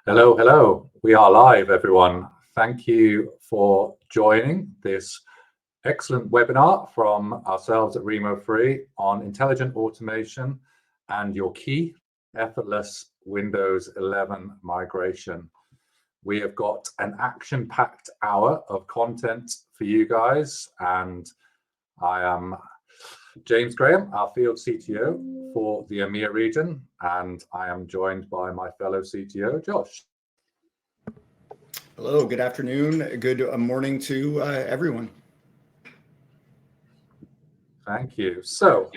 Hello, hello. We are live, everyone. Thank you for joining this excellent webinar from ourselves at Rimo3 on intelligent automation and your key effortless Windows 11 migration. We have got an action-packed hour of content for you guys, and I am James Graham, our field CTO for the EMEA region, and I am joined by my fellow CTO, Josh. Hello, good afternoon, good morning to everyone. Thank you. So,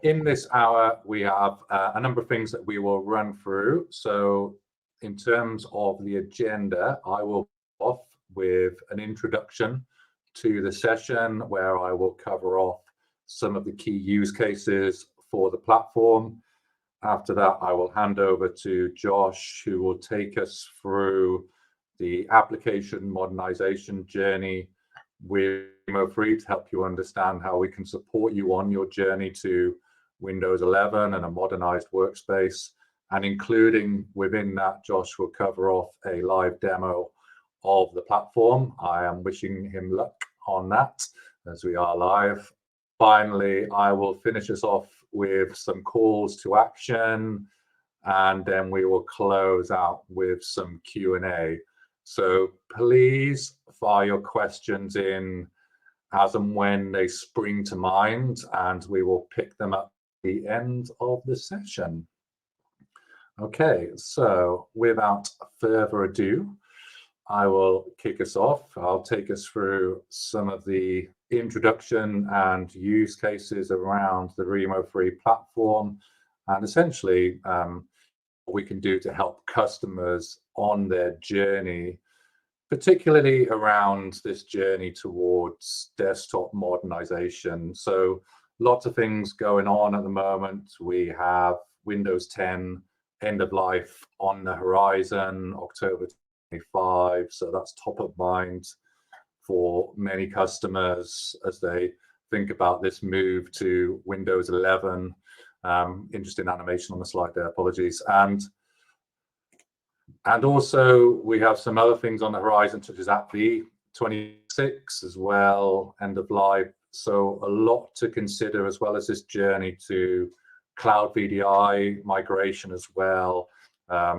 in this hour, we have a number of things that we will run through. So, in terms of the agenda, I will off with an introduction to the session where I will cover off some of the key use cases for the platform. After that, I will hand over to Josh, who will take us through the application modernization journey with Rimo3 to help you understand how we can support you on your journey to Windows 11 and a modernized workspace. And including within that, Josh will cover off a live demo of the platform. I am wishing him luck on that as we are live. Finally, I will finish us off with some calls to action, and then we will close out with some Q&A. So please fire your questions in as and when they spring to mind, and we will pick them up at the end of the session. Okay, so without further ado, I will kick us off. I'll take us through some of the introduction and use cases around the Rimo3 platform, and essentially what we can do to help customers on their journey, particularly around this journey towards desktop modernization. So lots of things going on at the moment. We have Windows 10 end of life on the horizon, October 25, so that's top of mind for many customers as they think about this move to Windows 11. Interesting animation on the slide there, apologies. And also we have some other things on the horizon, such as AppV 26 as well, end of life. So a lot to consider, as well as this journey to cloud VDI migration as well,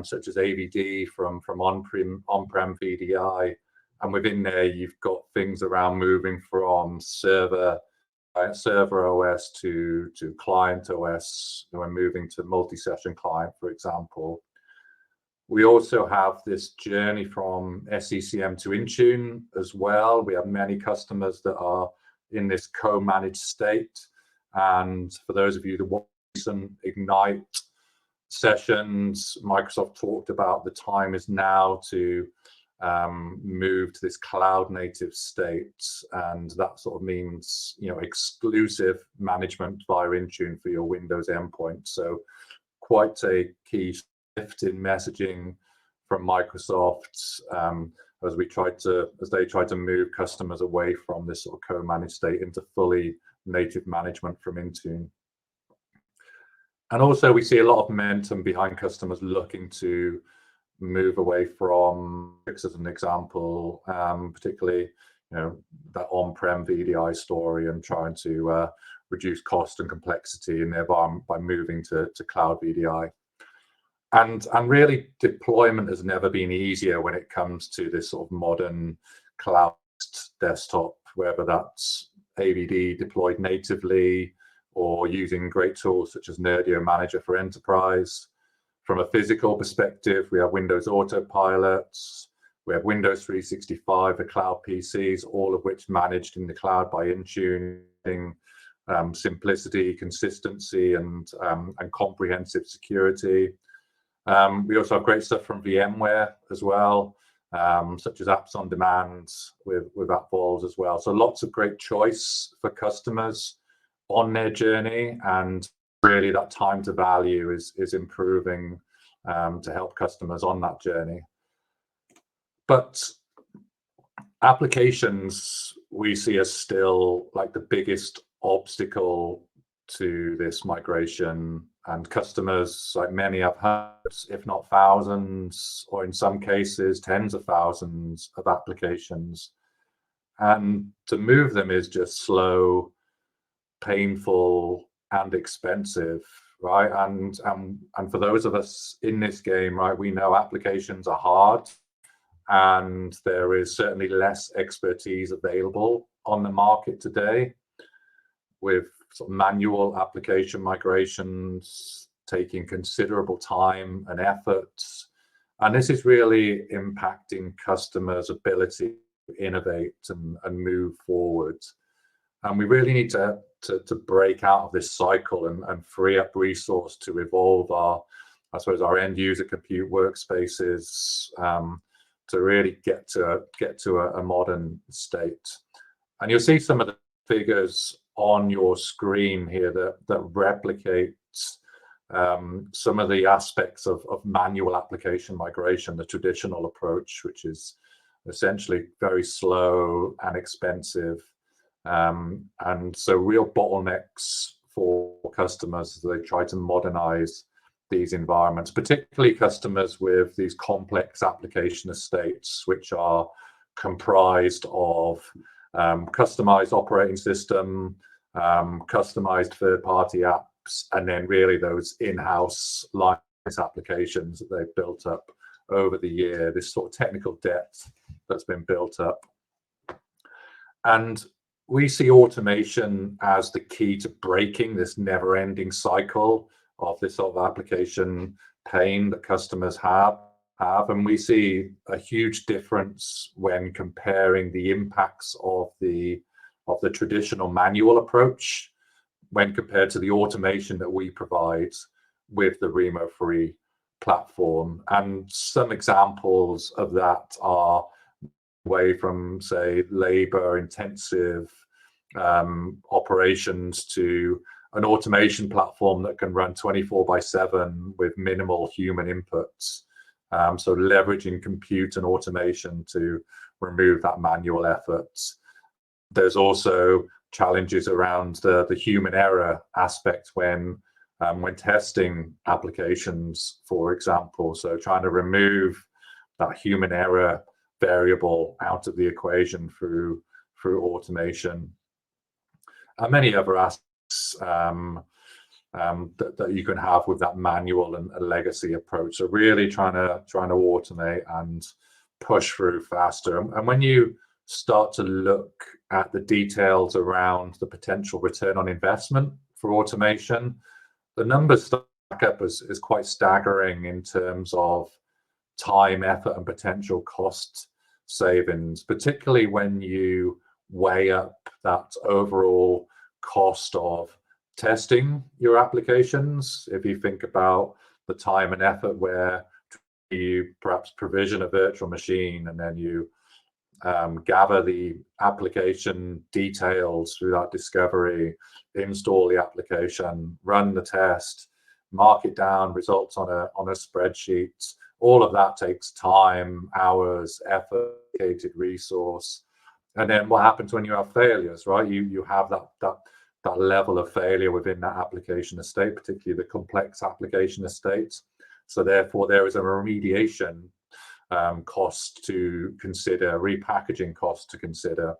such as AVD from on-prem VDI. And within there, you've got things around moving from server OS to client OS, when moving to multi-session client, for example. We also have this journey from SCCM to Intune as well. We have many customers that are in this co-managed state. And for those of you that want recent Ignite sessions, Microsoft talked about the time is now to move to this cloud native state, and that sort of means, you know, exclusive management via Intune for your Windows endpoint. So quite a key shift in messaging from Microsoft as they try to move customers away from this sort of co-managed state into fully native management from Intune. And also we see a lot of momentum behind customers looking to move away from, as an example, particularly, you know, that on-prem VDI story, and trying to reduce cost and complexity in their environment by moving to cloud VDI. And really, deployment has never been easier when it comes to this sort of modern cloud desktop, whether that's AVD deployed natively or using great tools such as Nerdio Manager for Enterprise. From a physical perspective, we have Windows Autopilot, we have Windows 365, the cloud PCs, all of which managed in the cloud by Intune, simplicity, consistency, and comprehensive security. We also have great stuff from VMware as well, such as apps on demand with AppVols as well. So lots of great choice for customers on their journey, and really that time to value is improving to help customers on that journey. But applications we see as still like the biggest obstacle to this migration, and customers, like many, have hundreds, if not thousands, or in some cases tens of thousands of applications. And to move them is just slow, painful, and expensive, right? And for those of us in this game, right, we know applications are hard, and there is certainly less expertise available on the market today, with sort of manual application migrations taking considerable time and effort. And this is really impacting customers' ability to innovate and move forward. And we really need to break out of this cycle and free up resource to evolve our, I suppose, our end user compute workspaces, to really get to a modern state. And you'll see some of the figures on your screen here that replicate some of the aspects of manual application migration, the traditional approach, which is essentially very slow and expensive. And so real bottlenecks for customers as they try to modernize these environments, particularly customers with these complex application estates, which are comprised of customized operating system, customized third-party apps, and then really those in-house Linux applications that they've built up over the year, this sort of technical depth that's been built up. And we see automation as the key to breaking this never-ending cycle of this sort of application pain that customers have. And we see a huge difference when comparing the impacts of the traditional manual approach when compared to the automation that we provide with the Rimo3 platform. And some examples of that are away from, say, labor-intensive operations to an automation platform that can run 24/7 with minimal human inputs. So leveraging compute and automation to remove that manual effort. There's also challenges around the human error aspect when testing applications, for example. So trying to remove that human error variable out of the equation through automation, and many other aspects that you can have with that manual and a legacy approach. So really trying to automate and push through faster. And when you start to look at the details around the potential return on investment for automation, the numbers stack up as quite staggering in terms of time, effort, and potential cost savings, particularly when you weigh up that overall cost of testing your applications. If you think about the time and effort where you perhaps provision a virtual machine and then you gather the application details through that discovery, install the application, run the test, mark it down, results on a spreadsheet. All of that takes time, hours, effort, dedicated resource. And then what happens when you have failures, right? You have that level of failure within that application estate, particularly the complex application estates. So therefore, there is a remediation cost to consider, repackaging cost to consider.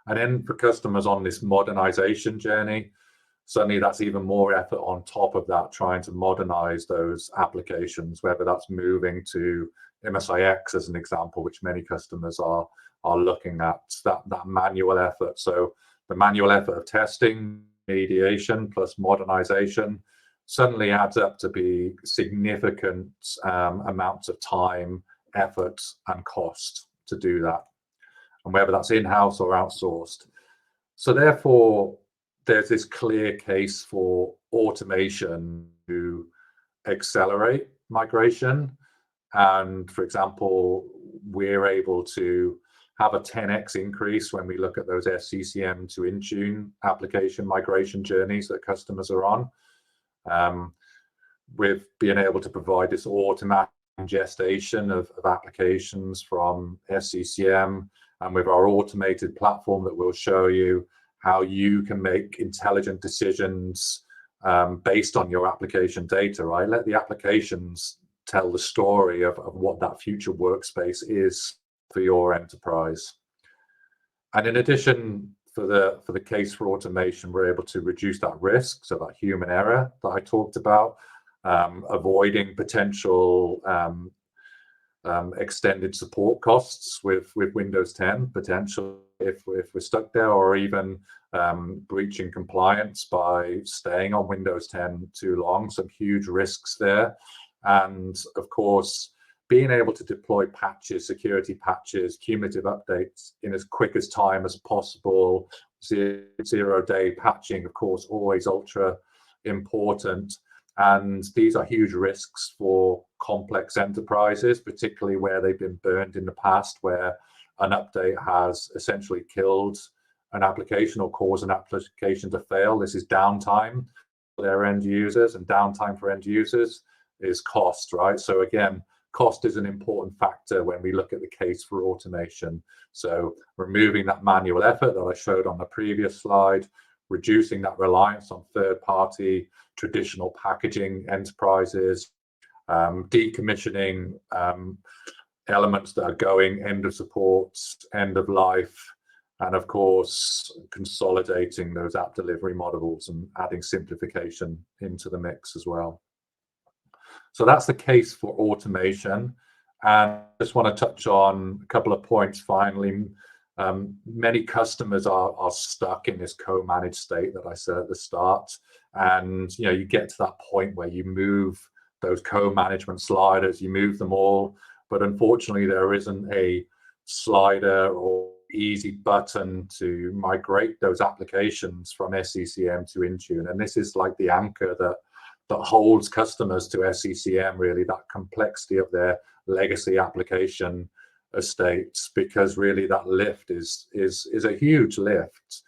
And then for customers on this modernization journey, suddenly that's even more effort on top of that, trying to modernize those applications, whether that's moving to MSIX as an example, which many customers are looking at, that manual effort. So the manual effort of testing, mediation plus modernization suddenly adds up to be significant amounts of time, effort, and cost to do that, and whether that's in-house or outsourced. So therefore, there's this clear case for automation to accelerate migration. And for example, we're able to have a 10x increase when we look at those SCCM to Intune application migration journeys that customers are on. With being able to provide this automatic ingestion of applications from SCCM, and with our automated platform that will show you how you can make intelligent decisions based on your application data, right? Let the applications tell the story of what that future workspace is for your enterprise. And in addition, for the case for automation, we're able to reduce that risk, so that human error that I talked about, avoiding potential extended support costs with Windows 10 potential if we're stuck there, or even breaching compliance by staying on Windows 10 too long. Some huge risks there. And of course, being able to deploy patches, security patches, cumulative updates in as quick as time as possible, zero-day patching, of course, always ultra important. And these are huge risks for complex enterprises, particularly where they've been burned in the past, where an update has essentially killed an application or caused an application to fail. This is downtime for their end users, and downtime for end users is cost, right? So again, cost is an important factor when we look at the case for automation. So removing that manual effort that I showed on the previous slide, reducing that reliance on third-party traditional packaging enterprises, decommissioning elements that are going end of support, end of life, and of course, consolidating those app delivery models and adding simplification into the mix as well. So that's the case for automation. And I just want to touch on a couple of points finally. Many customers are stuck in this co-managed state that I said at the start. And you get to that point where you move those co-management sliders, you move them all, but unfortunately there isn't a slider or easy button to migrate those applications from SCCM to Intune. And this is like the anchor that holds customers to SCCM, really, that complexity of their legacy application estates, because really that lift is a huge lift.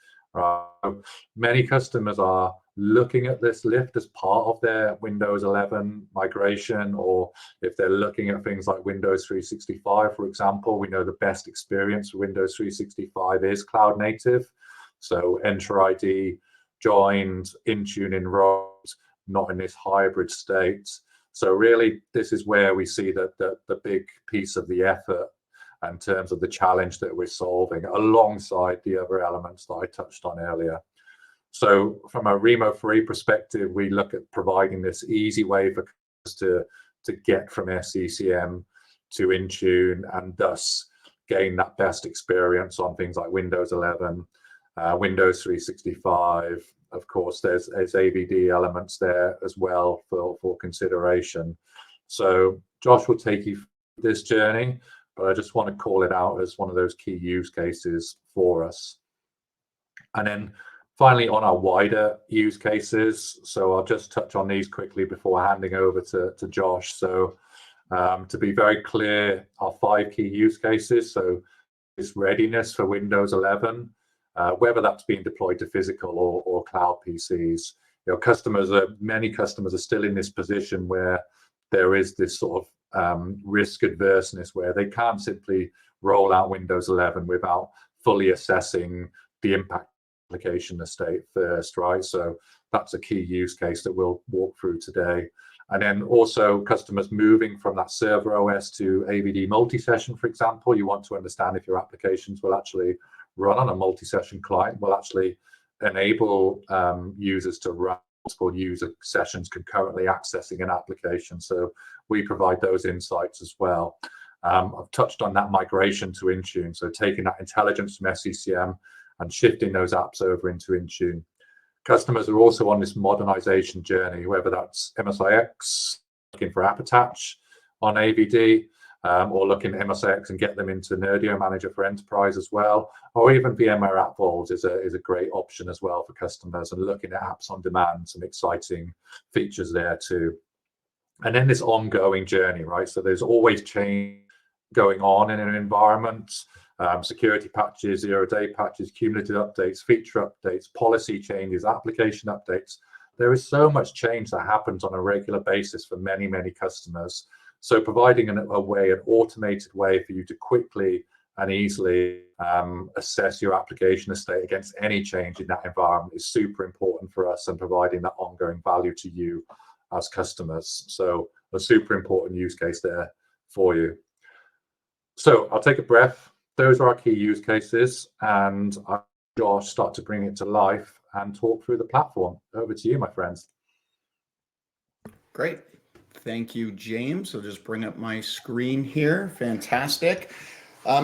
Many customers are looking at this lift as part of their Windows 11 migration, or if they're looking at things like Windows 365, for example, we know the best experience for Windows 365 is cloud native. So Enter ID, joined, Intune enrolled, not in this hybrid state. So really, this is where we see that the big piece of the effort in terms of the challenge that we're solving, alongside the other elements that I touched on earlier. So from a Rimo3 perspective, we look at providing this easy way for customers to get from SCCM to Intune, and thus gain that best experience on things like Windows 11, Windows 365. Of course, there's AVD elements there as well for consideration. So Josh will take you through this journey, but I just want to call it out as one of those key use cases for us. And then finally, on our wider use cases, so I'll just touch on these quickly before handing over to Josh. So to be very clear, our 5 key use cases. So it's readiness for Windows 11, whether that's being deployed to physical or cloud PCs. Many customers are still in this position where there is this sort of risk adverseness, where they can't simply roll out Windows 11 without fully assessing the impact application estate first, right? So that's a key use case that we'll walk through today. And then also customers moving from that server OS to AVD multi-session, for example. You want to understand if your applications will actually run on a multi-session client, will actually enable users to run multiple user sessions concurrently accessing an application. So we provide those insights as well. I've touched on that migration to Intune, so taking that intelligence from SCCM and shifting those apps over into Intune. Customers are also on this modernization journey, whether that's MSIX, looking for app attach on AVD, or looking at MSIX and get them into Nerdio Manager for Enterprise as well, or even VMware App Vault is a great option as well for customers, and looking at apps on demand, some exciting features there too. And then this ongoing journey, right? So there's always change going on in an environment. Security patches, zero-day patches, cumulative updates, feature updates, policy changes, application updates. There is so much change that happens on a regular basis for many, many customers. So providing an automated way for you to quickly and easily assess your application estate against any change in that environment is super important for us and providing that ongoing value to you as customers. So a super important use case there for you. So I'll take a breath. Those are our key use cases, and I'll start to bring it to life and talk through the platform. Over to you, my friends. Great. Thank you, James. I'll just bring up my screen here. Fantastic.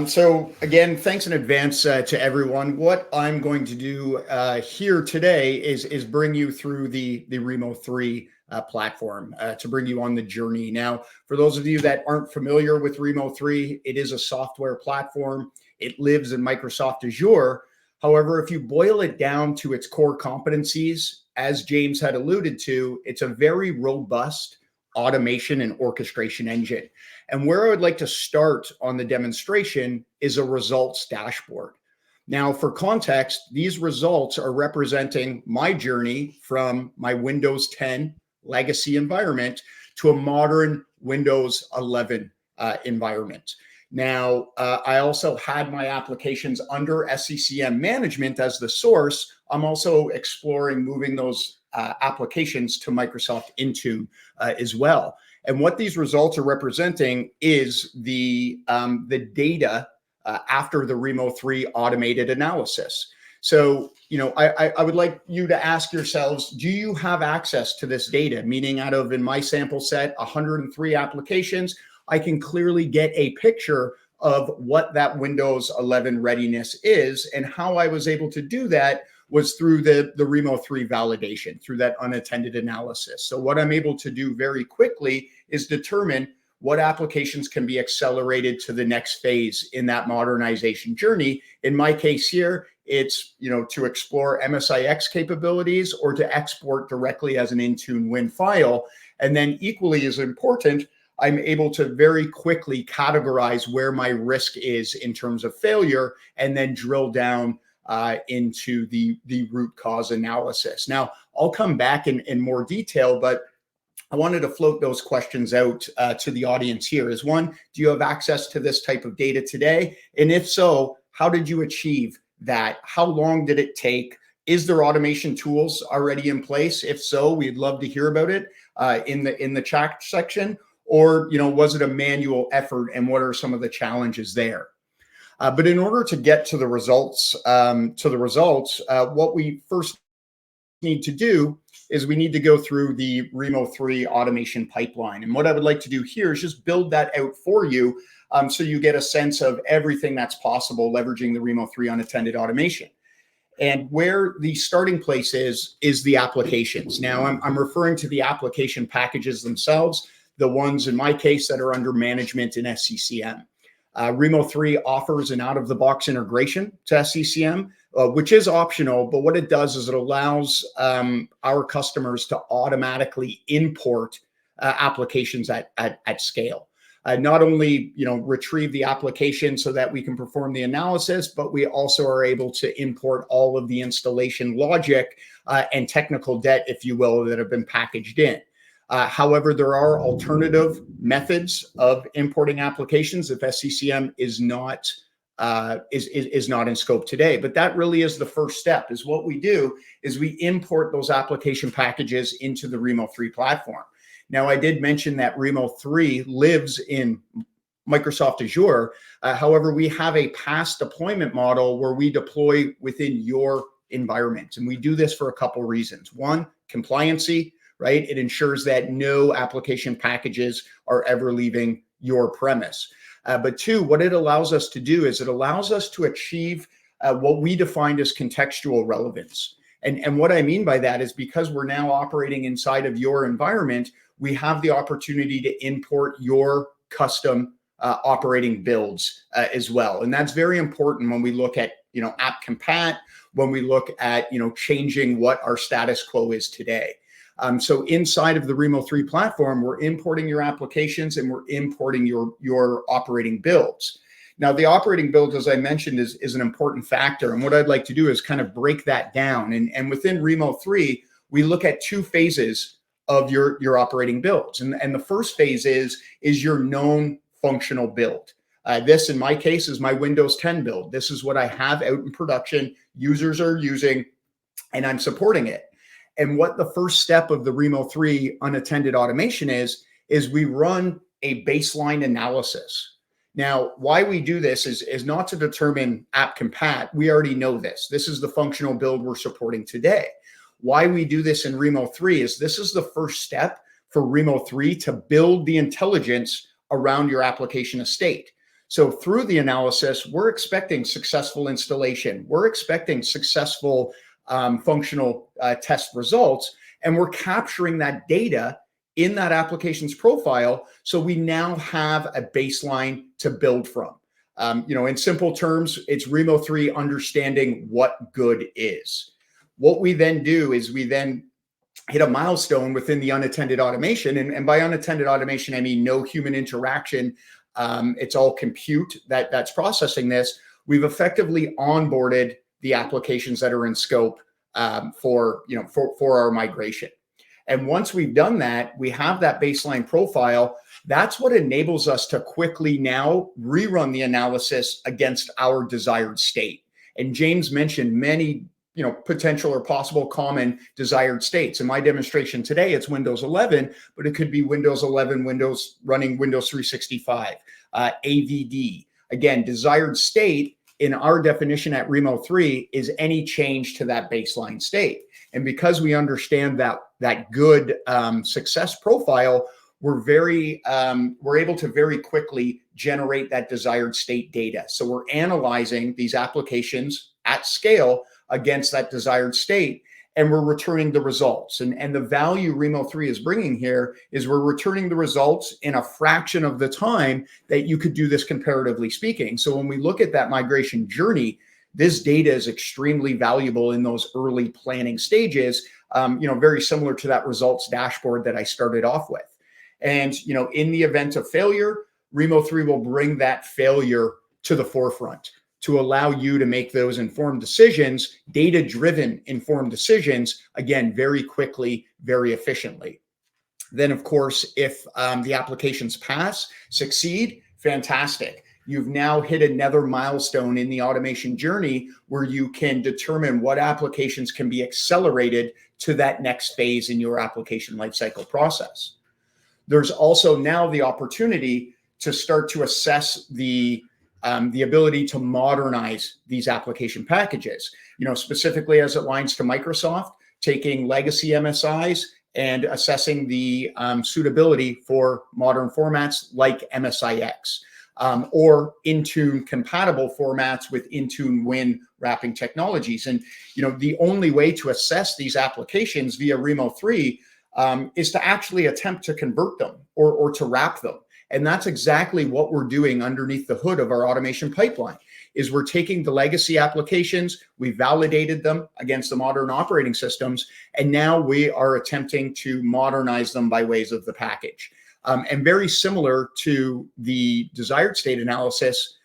So again, thanks in advance to everyone. What I'm going to do here today is bring you through the Rimo3 platform to bring you on the journey. Now, for those of you that aren't familiar with Rimo3, it is a software platform. It lives in Microsoft Azure. However, if you boil it down to its core competencies, as James had alluded to, it's a very robust automation and orchestration engine. And where I would like to start on the demonstration is a results dashboard. Now, for context, these results are representing my journey from my Windows 10 legacy environment to a modern Windows 11 environment. Now, I also had my applications under SCCM management as the source. I'm also exploring moving those applications to Microsoft Intune as well. And what these results are representing is the data after the Rimo3 automated analysis. So, I would like you to ask yourselves, do you have access to this data? Meaning out of, in my sample set, 103 applications, I can clearly get a picture of what that Windows 11 readiness is. And how I was able to do that was through the Rimo3 validation, through that unattended analysis. So what I'm able to do very quickly is determine what applications can be accelerated to the next phase in that modernization journey. In my case here, it's to explore MSIX capabilities or to export directly as an Intune Win file. And then equally as important, I'm able to very quickly categorize where my risk is in terms of failure and then drill down into the root cause analysis. Now, I'll come back in more detail, but I wanted to float those questions out to the audience here. Is one, do you have access to this type of data today? And if so, how did you achieve that? How long did it take? Is there automation tools already in place? If so, we'd love to hear about it in the chat section. Or was it a manual effort, and what are some of the challenges there? But in order to get to the results, what we first need to do is we need to go through the Rimo3 automation pipeline. And what I would like to do here is just build that out for you so you get a sense of everything that's possible leveraging the Rimo3 unattended automation. And where the starting place is the applications. Now, I'm referring to the application packages themselves, the ones in my case that are under management in SCCM. Rimo3 offers an out-of-the-box integration to SCCM, which is optional, but what it does is it allows our customers to automatically import applications at scale. Not only retrieve the application so that we can perform the analysis, but we also are able to import all of the installation logic and technical debt, if you will, that have been packaged in. However, there are alternative methods of importing applications if SCCM is not in scope today. But that really is the first step. Is what we do is we import those application packages into the Rimo3 platform. Now, I did mention that Rimo3 lives in Microsoft Azure. However, we have a past deployment model where we deploy within your environment, and we do this for a couple reasons. One, compliancy. Right? It ensures that no application packages are ever leaving your premise. But two, what it allows us to do is it allows us to achieve what we defined as contextual relevance. And what I mean by that is because we're now operating inside of your environment, we have the opportunity to import your custom operating builds as well. And that's very important when we look at app compat, when we look at changing what our status quo is today. So inside of the Rimo3 platform, we're importing your applications and we're importing your operating builds. Now, the operating build, as I mentioned, is an important factor. And what I'd like to do is kind of break that down. And within Rimo3, we look at two phases of your operating builds. And the first phase is your known functional build. This, in my case, is my Windows 10 build. This is what I have out in production. Users are using, and I'm supporting it. And what the first step of the Rimo3 unattended automation is we run a baseline analysis. Now, why we do this is not to determine app compat. We already know this. This is the functional build we're supporting today. Why we do this in Rimo3 is this is the first step for Rimo3 to build the intelligence around your application estate. So through the analysis, we're expecting successful installation. We're expecting successful functional test results, and we're capturing that data in that application's profile. So we now have a baseline to build from. In simple terms, it's Rimo3 understanding what good is. What we then do is we then hit a milestone within the unattended automation. And by unattended automation, I mean no human interaction. It's all compute that's processing this. We've effectively onboarded the applications that are in scope for our migration. And once we've done that, we have that baseline profile. That's what enables us to quickly now rerun the analysis against our desired state. And James mentioned many potential or possible common desired states. In my demonstration today, it's Windows 11, but it could be Windows 11, running Windows 365, AVD. Again, desired state in our definition at Rimo3 is any change to that baseline state. And because we understand that good success profile, we're able to very quickly generate that desired state data. So we're analyzing these applications at scale against that desired state, and we're returning the results. And the value Rimo3 is bringing here is we're returning the results in a fraction of the time that you could do this comparatively speaking. So when we look at that migration journey, this data is extremely valuable in those early planning stages, very similar to that results dashboard that I started off with. And, in the event of failure, Rimo3 will bring that failure to the forefront to allow you to make those informed decisions, data-driven informed decisions, again, very quickly, very efficiently. Then, of course, if the applications succeed, fantastic. You've now hit another milestone in the automation journey where you can determine what applications can be accelerated to that next phase in your application lifecycle process. There's also now the opportunity to start to assess the ability to modernize these application packages, specifically as it aligns to Microsoft, taking legacy MSIs and assessing the suitability for modern formats like MSIX. Or Intune compatible formats with Intune Win wrapping technologies. And, the only way to assess these applications via Rimo3 is to actually attempt to convert them or to wrap them. And that's exactly what we're doing underneath the hood of our automation pipeline, is we're taking the legacy applications, we validated them against the modern operating systems, and now we are attempting to modernize them by ways of the package. And very similar to the desired state analysis,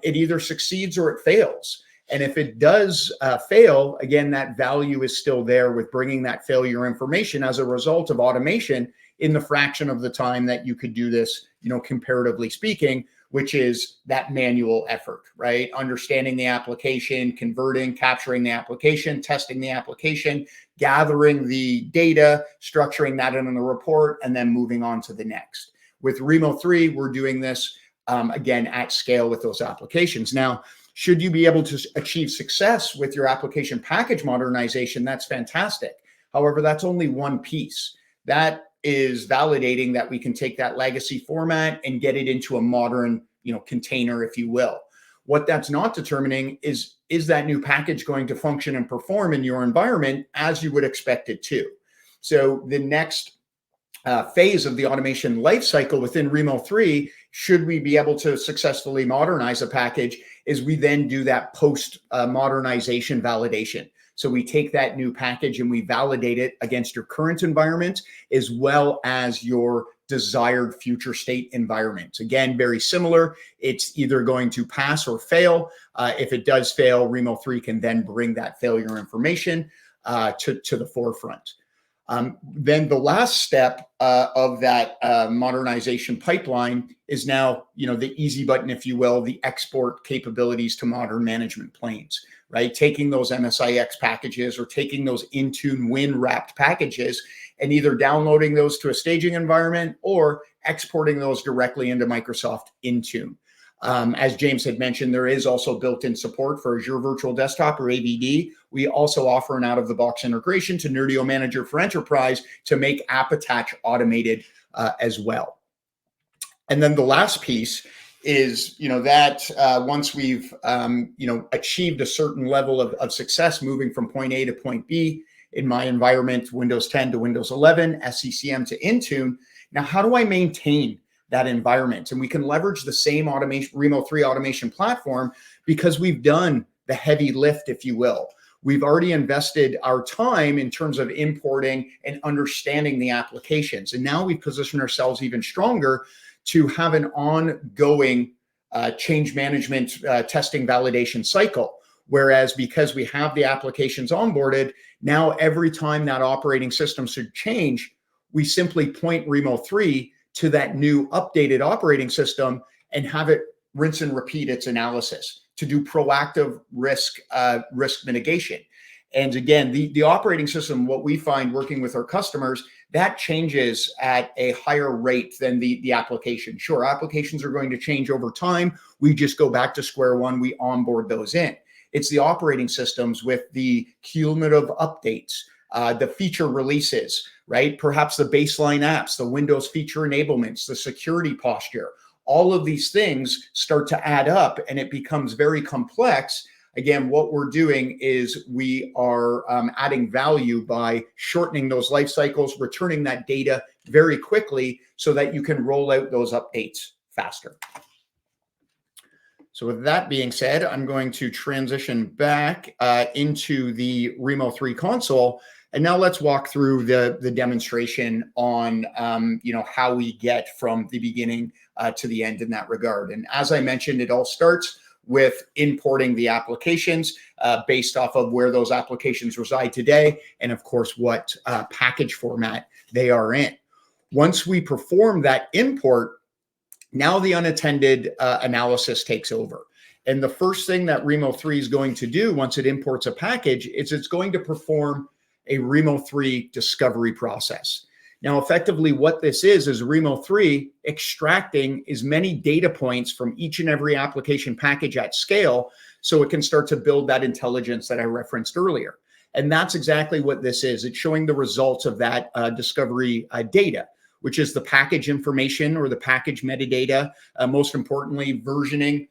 it either succeeds or it fails. And if it does fail, again, that value is still there with bringing that failure information as a result of automation in the fraction of the time that you could do this, comparatively speaking, which is that manual effort, right? Understanding the application, converting, capturing the application, testing the application, gathering the data, structuring that in a report, and then moving on to the next. With Rimo3, we're doing this, again, at scale with those applications. Now, should you be able to achieve success with your application package modernization, that's fantastic. However, that's only one piece. That is validating that we can take that legacy format and get it into a modern, container, if you will. What that's not determining is that new package going to function and perform in your environment as you would expect it to. So the next phase of the automation lifecycle within Rimo3, should we be able to successfully modernize a package, is we then do that post modernization validation. So we take that new package and we validate it against your current environment as well as your desired future state environment. Again, very similar. It's either going to pass or fail. If it does fail, Rimo3 can then bring that failure information to the forefront. Then the last step of that modernization pipeline is now, the easy button, if you will, the export capabilities to modern management planes, right? Taking those MSIX packages or taking those Intune Win wrapped packages and either downloading those to a staging environment or exporting those directly into Microsoft Intune. As James had mentioned, there is also built-in support for Azure Virtual Desktop or AVD. We also offer an out-of-the-box integration to Nerdio Manager for Enterprise to make app attach automated as well. And then the last piece is, that once we've, achieved a certain level of success moving from point A to point B, in my environment, Windows 10 to Windows 11, SCCM to Intune, now how do I maintain that environment? And we can leverage the same Rimo3 automation platform because we've done the heavy lift, if you will. We've already invested our time in terms of importing and understanding the applications. And now we've positioned ourselves even stronger to have an ongoing change management testing validation cycle. Whereas because we have the applications onboarded, now every time that operating system should change, we simply point Rimo3 to that new updated operating system and have it rinse and repeat its analysis to do proactive risk mitigation. And again, the operating system, what we find working with our customers, that changes at a higher rate than the application. Sure, applications are going to change over time. We just go back to square one. We onboard those in. It's the operating systems with the cumulative updates, the feature releases, right? Perhaps the baseline apps, the Windows feature enablements, the security posture. All of these things start to add up and it becomes very complex. Again, what we're doing is we are adding value by shortening those life cycles, returning that data very quickly so that you can roll out those updates faster. So with that being said, I'm going to transition back into the Rimo3 console. And now let's walk through the demonstration on how we get from the beginning to the end in that regard. And as I mentioned, it all starts with importing the applications based off of where those applications reside today, and of course, what package format they are in. Once we perform that import, now the unattended analysis takes over. And the first thing that Rimo3 is going to do once it imports a package is it's going to perform a Rimo3 discovery process. Now, effectively, what this is Rimo3 extracting as many data points from each and every application package at scale so it can start to build that intelligence that I referenced earlier. And that's exactly what this is. It's showing the results of that discovery data, which is the package information or the package metadata, most importantly, versioning,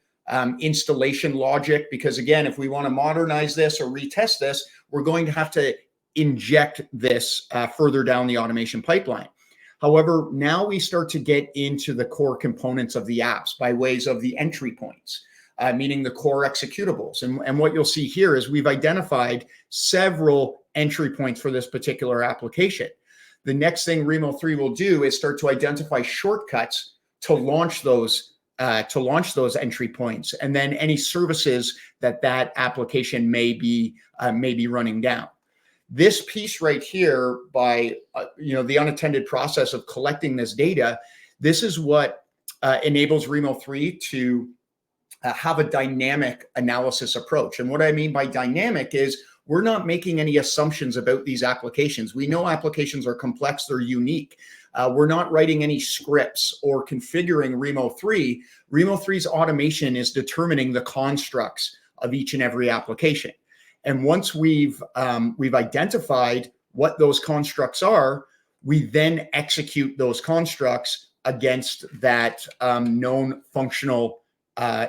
installation logic, because again, if we want to modernize this or retest this, we're going to have to inject this further down the automation pipeline. However, now we start to get into the core components of the apps by ways of the entry points, meaning the core executables. And what you'll see here is we've identified several entry points for this particular application. The next thing Rimo3 will do is start to identify shortcuts to launch those entry points, and then any services that application may be running down. This piece right here, by the unattended process of collecting this data, this is what enables Rimo3 to have a dynamic analysis approach. And what I mean by dynamic is we're not making any assumptions about these applications. We know applications are complex, they're unique. We're not writing any scripts or configuring Rimo3. Rimo3's automation is determining the constructs of each and every application. And once we've identified what those constructs are, we then execute those constructs against that known functional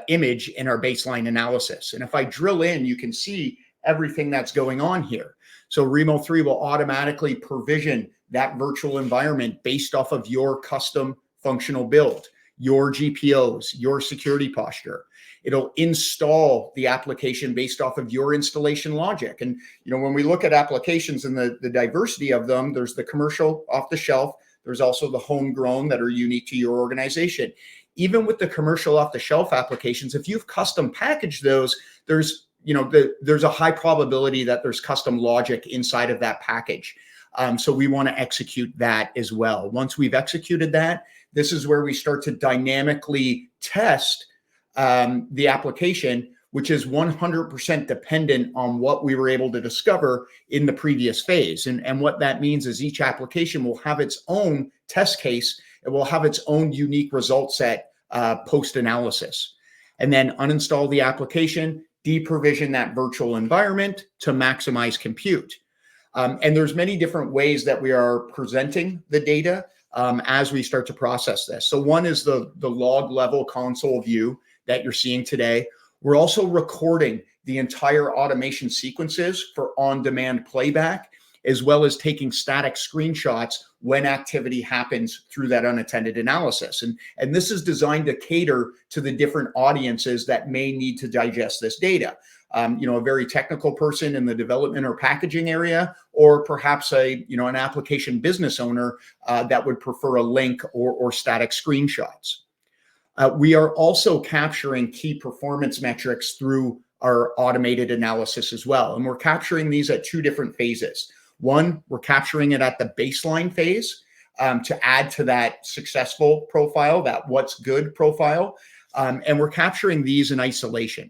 image in our baseline analysis. And if I drill in, you can see everything that's going on here. So Rimo3 will automatically provision that virtual environment based off of your custom functional build, your GPOs, your security posture. It'll install the application based off of your installation logic. And when we look at applications and the diversity of them, there's the commercial off the shelf. There's also the homegrown that are unique to your organization. Even with the commercial off the shelf applications, if you've custom packaged those, there's a high probability that there's custom logic inside of that package. So we want to execute that as well. Once we've executed that, this is where we start to dynamically test the application, which is 100% dependent on what we were able to discover in the previous phase. And what that means is each application will have its own test case. It will have its own unique result set post-analysis. And then uninstall the application, deprovision that virtual environment to maximize compute. And there's many different ways that we are presenting the data as we start to process this. So one is the log level console view that you're seeing today. We're also recording the entire automation sequences for on-demand playback, as well as taking static screenshots when activity happens through that unattended analysis. And this is designed to cater to the different audiences that may need to digest this data. A very technical person in the development or packaging area, or perhaps an application business owner that would prefer a link or static screenshots. We are also capturing key performance metrics through our automated analysis as well. And we're capturing these at two different phases. One, we're capturing it at the baseline phase to add to that successful profile, that what's good profile. And we're capturing these in isolation,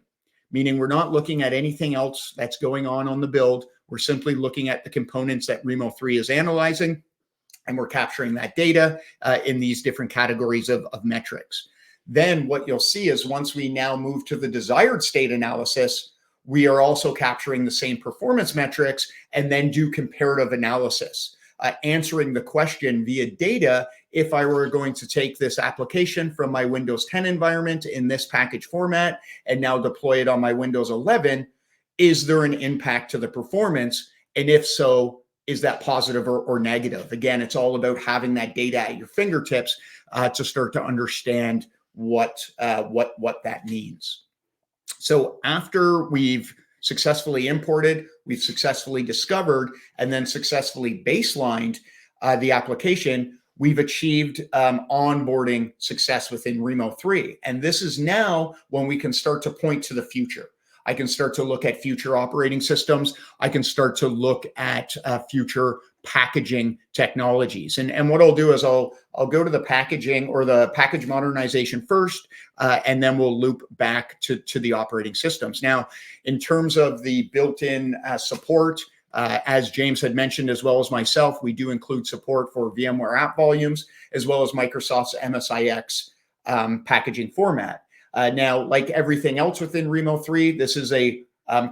meaning we're not looking at anything else that's going on the build. We're simply looking at the components that Rimo3 is analyzing, and we're capturing that data in these different categories of metrics. Then what you'll see is once we now move to the desired state analysis, we are also capturing the same performance metrics and then do comparative analysis, answering the question via data. If I were going to take this application from my Windows 10 environment in this package format and now deploy it on my Windows 11, is there an impact to the performance? And if so, is that positive or negative? Again, it's all about having that data at your fingertips to start to understand what that means. So after we've successfully imported, we've successfully discovered, and then successfully baselined the application, we've achieved onboarding success within Rimo3. And this is now when we can start to point to the future. I can start to look at future operating systems. I can start to look at future packaging technologies. And what I'll do is I'll go to the packaging or the package modernization first, and then we'll loop back to the operating systems. Now, in terms of the built-in support, as James had mentioned, as well as myself, we do include support for VMware app volumes, as well as Microsoft's MSIX packaging format. Now, like everything else within Rimo3, this is a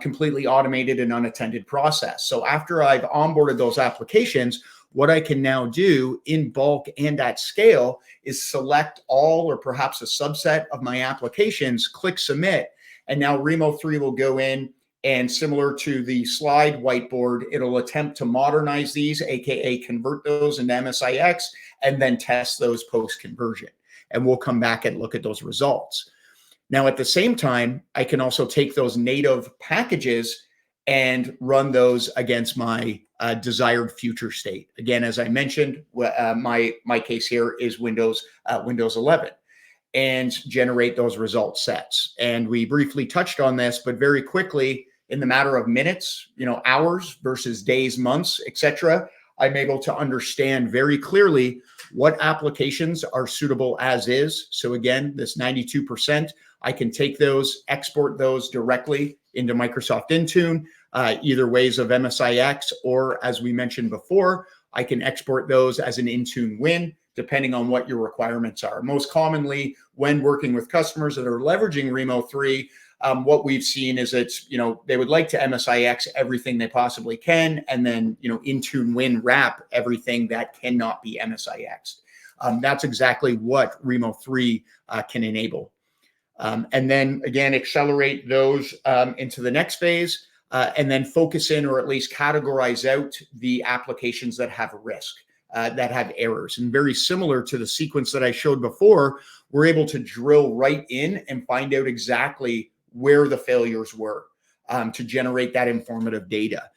completely automated and unattended process. So after I've onboarded those applications, what I can now do in bulk and at scale is select all or perhaps a subset of my applications, click submit, and now Rimo3 will go in and, similar to the slide whiteboard, it'll attempt to modernize these, aka convert those into MSIX, and then test those post-conversion. And we'll come back and look at those results. Now, at the same time, I can also take those native packages and run those against my desired future state. Again, as I mentioned, my case here is Windows 11, and generate those result sets. And we briefly touched on this, but very quickly, in the matter of minutes, hours versus days, months, etc., I'm able to understand very clearly what applications are suitable as is. So again, this 92%, I can take those, export those directly into Microsoft Intune, either ways of MSIX, or as we mentioned before, I can export those as an Intune win, depending on what your requirements are. Most commonly, when working with customers that are leveraging Rimo3, what we've seen is it's, they would like to MSIX everything they possibly can, and then, Intune win wrap everything that cannot be MSIX'd. That's exactly what Rimo3 can enable. And then again, accelerate those into the next phase, and then focus in, or at least categorize out, the applications that have risk, that have errors. And very similar to the sequence that I showed before, we're able to drill right in and find out exactly where the failures were to generate that informative data.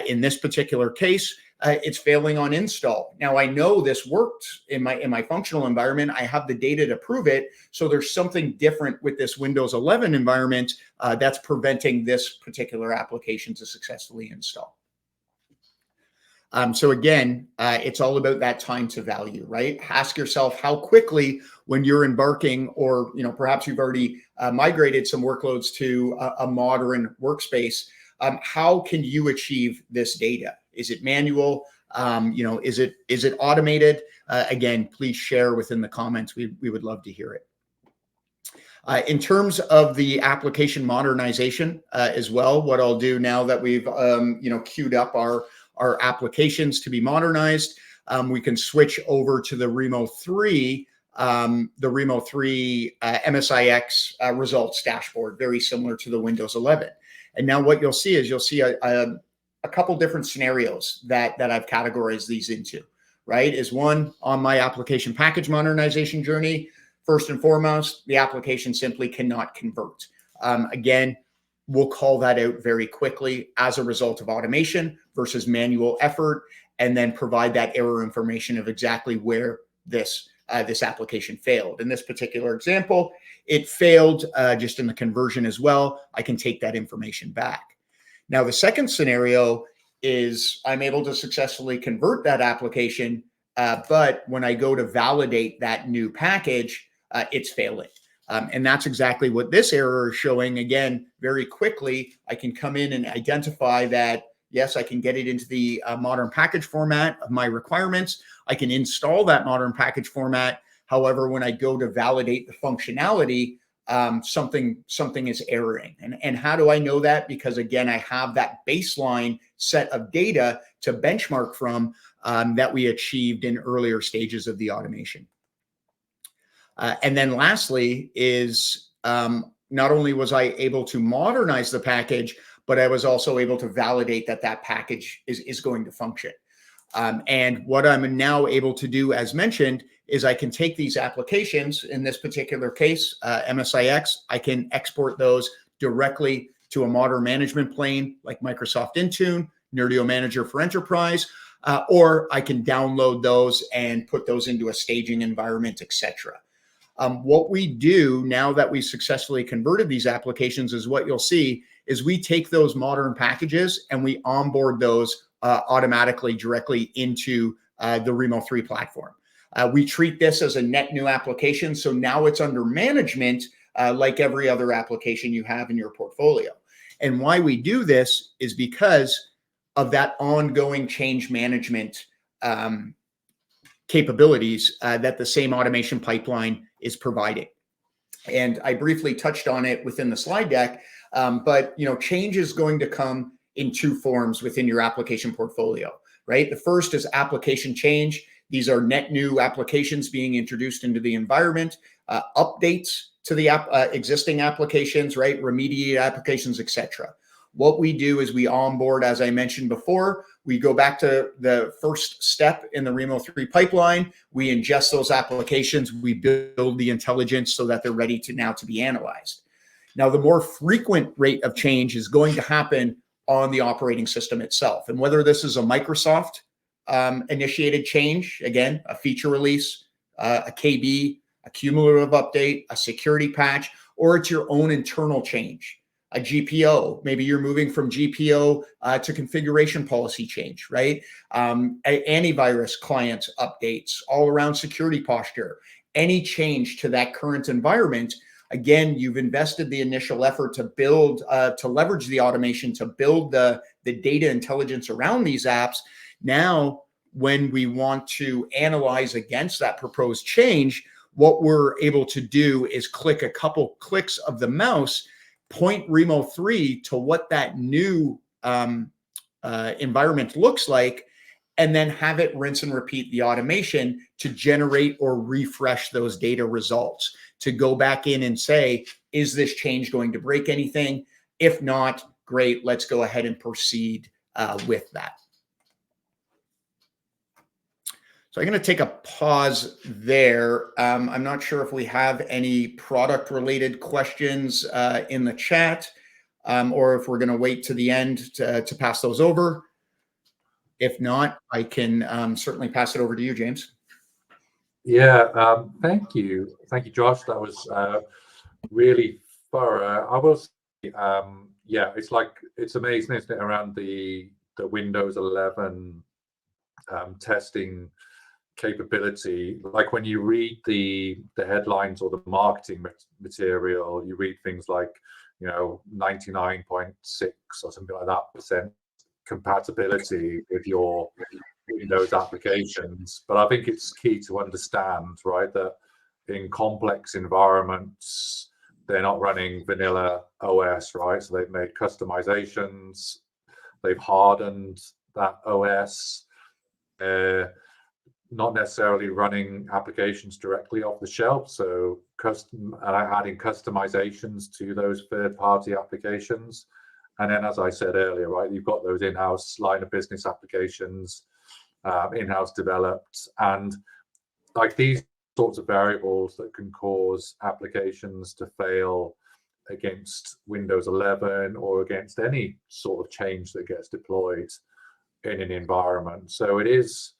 In this particular case, it's failing on install. Now, I know this worked in my functional environment. I have the data to prove it. So there's something different with this Windows 11 environment that's preventing this particular application to successfully install. So again, it's all about that time to value, right? Ask yourself how quickly, when you're embarking, or perhaps you've already migrated some workloads to a modern workspace, how can you achieve this data? Is it manual? Is it automated? Again, please share within the comments. We would love to hear it. In terms of the application modernization as well, what I'll do now that we've queued up our applications to be modernized, we can switch over to the Rimo3 MSIX results dashboard, very similar to the Windows 11. And now what you'll see is a couple different scenarios that I've categorized these into, right? Is one, on my application package modernization journey, first and foremost, the application simply cannot convert. Again, we'll call that out very quickly as a result of automation versus manual effort, and then provide that error information of exactly where this application failed. In this particular example, it failed just in the conversion as well. I can take that information back. Now, the second scenario is I'm able to successfully convert that application, but when I go to validate that new package, it's failing. And that's exactly what this error is showing. Again, very quickly, I can come in and identify that, yes, I can get it into the modern package format of my requirements. I can install that modern package format. However, when I go to validate the functionality, something is erroring. And how do I know that? Because again, I have that baseline set of data to benchmark from that we achieved in earlier stages of the automation. And then lastly is not only was I able to modernize the package, but I was also able to validate that package is going to function. And what I'm now able to do, as mentioned, is I can take these applications, in this particular case, MSIX, I can export those directly to a modern management plane like Microsoft Intune, Nerdio Manager for Enterprise, or I can download those and put those into a staging environment, etc. What we do now that we successfully converted these applications is what you'll see is we take those modern packages and we onboard those automatically directly into the Rimo3 platform. We treat this as a net new application. So now it's under management like every other application you have in your portfolio. And why we do this is because of that ongoing change management capabilities that the same automation pipeline is providing. And I briefly touched on it within the slide deck, but change is going to come in two forms within your application portfolio, right? The first is application change. These are net new applications being introduced into the environment, updates to the existing applications, right? Remediate applications, etc. What we do is we onboard, as I mentioned before, we go back to the first step in the Rimo3 pipeline. We ingest those applications. We build the intelligence so that they're ready to now to be analyzed. Now, the more frequent rate of change is going to happen on the operating system itself. And whether this is a Microsoft initiated change, again, a feature release, a KB, a cumulative update, a security patch, or it's your own internal change. A GPO, maybe you're moving from GPO to configuration policy change, right? Antivirus client updates, all around security posture, any change to that current environment. Again, you've invested the initial effort to build, to leverage the automation, to build the data intelligence around these apps. Now, when we want to analyze against that proposed change, what we're able to do is click a couple clicks of the mouse, point Rimo3 to what that new environment looks like, and then have it rinse and repeat the automation to generate or refresh those data results, to go back in and say, is this change going to break anything? If not, great, let's go ahead and proceed with that. So I'm going to take a pause there. I'm not sure if we have any product-related questions in the chat, or if we're going to wait to the end to pass those over. If not, I can certainly pass it over to you, James. Yeah, thank you. Thank you, Josh. That was really thorough. I will say, yeah, it's amazing, isn't it, around the Windows 11 testing capability. Like when you read the headlines or the marketing material, you read things like, 99.6 or something like that % compatibility with your Windows applications. But I think it's key to understand, right, that in complex environments, they're not running vanilla OS, right? So they've made customizations, they've hardened that OS. Not necessarily running applications directly off the shelf, so adding customizations to those third-party applications. And then, as I said earlier, right, you've got those in-house line of business applications, in-house developed, and like these sorts of variables that can cause applications to fail against Windows 11 or against any sort of change that gets deployed in an environment. So it is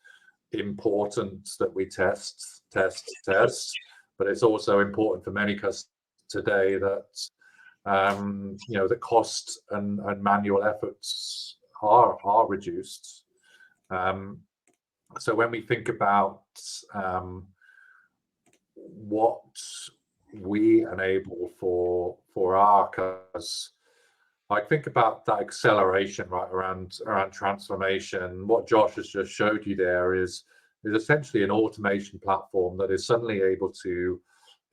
important that we test, but it's also important for many customers today that the cost and manual efforts are reduced. So when we think about what we enable for our customers, I think about that acceleration, right, around transformation. What Josh has just showed you there is essentially an automation platform that is suddenly able to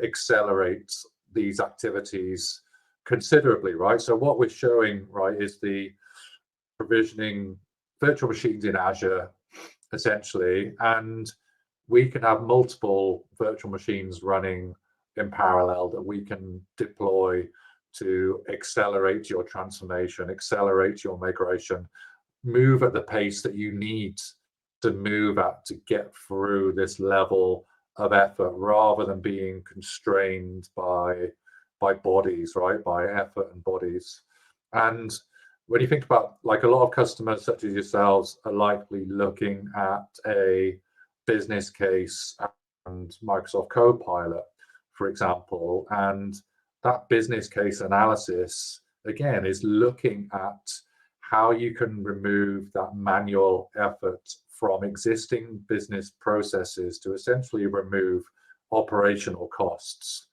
accelerate these activities considerably, right? So what we're showing, right, is the provisioning virtual machines in Azure, essentially, and we can have multiple virtual machines running in parallel that we can deploy to accelerate your transformation, accelerate your migration, move at the pace that you need to move at to get through this level of effort, rather than being constrained by bodies, right, by effort and bodies. And when you think about, like, a lot of customers such as yourselves are likely looking at a business case and Microsoft Copilot, for example, and that business case analysis, again, is looking at how you can remove that manual effort from existing business processes to essentially remove operational costs.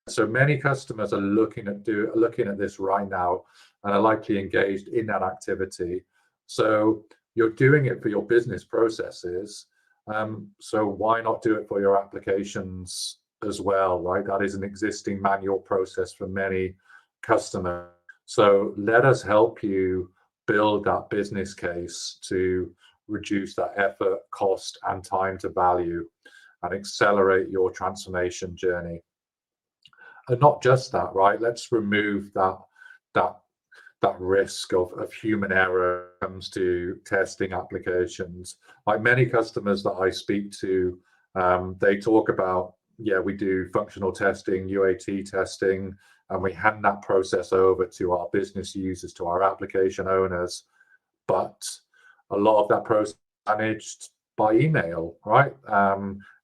So many customers are looking at this right now and are likely engaged in that activity. So you're doing it for your business processes. So why not do it for your applications as well, right? That is an existing manual process for many customers. So let us help you build that business case to reduce that effort, cost, and time to value, and accelerate your transformation journey. And not just that, right? Let's remove that risk of human error when it comes to testing applications. Like many customers that I speak to, they talk about, yeah, we do functional testing, UAT testing, and we hand that process over to our business users, to our application owners. But a lot of that process is managed by email, right?